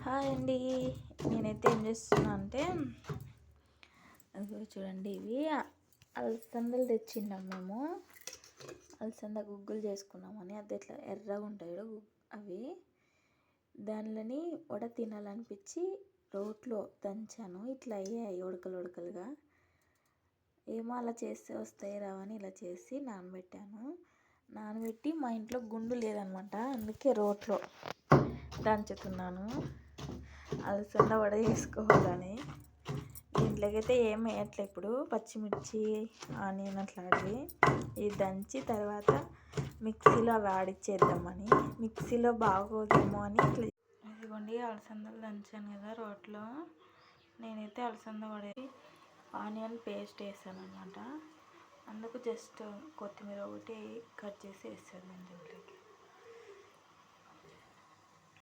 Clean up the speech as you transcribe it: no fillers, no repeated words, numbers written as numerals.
Hi అండి. నేనైతే ఏం చేస్తున్నా అంటే చూడండి, ఇవి అలసందలు తెచ్చిండాం మేము. అలసంద గుగ్గులు చేసుకున్నామని. అది ఎట్లా ఎర్రగా ఉంటాయి అవి. దానిలోని వడ తినాలనిపించి రోట్లో దంచాను. ఇట్లా అయ్యాయి ఉడకలుగా. ఏమో అలా చేస్తే వస్తాయి రావని ఇలా చేసి నానబెట్టి మా ఇంట్లో గుండు లేదనమాట, అందుకే రోట్లో దంచుతున్నాను. అలసంద వడ చేసుకోవాలని. దీంట్లోకైతే ఏం వేయట్లే ఇప్పుడు. పచ్చిమిర్చి, ఆనియన్ అట్లాంటివి ఇది దంచి తర్వాత మిక్సీలో అవి ఆడిచ్చేద్దామని. మిక్సీలో బాగోదేమో అని ఇట్లా. ఇదిగోండి అలసందలు దంచాను కదా రోట్లో. నేనైతే అలసంద వడ ఆనియన్ పేస్ట్ వేసాను అనమాట. అందుకు జస్ట్ కొత్తిమీర ఒకటి కట్ చేసి వేసాను దీంట్లోకి.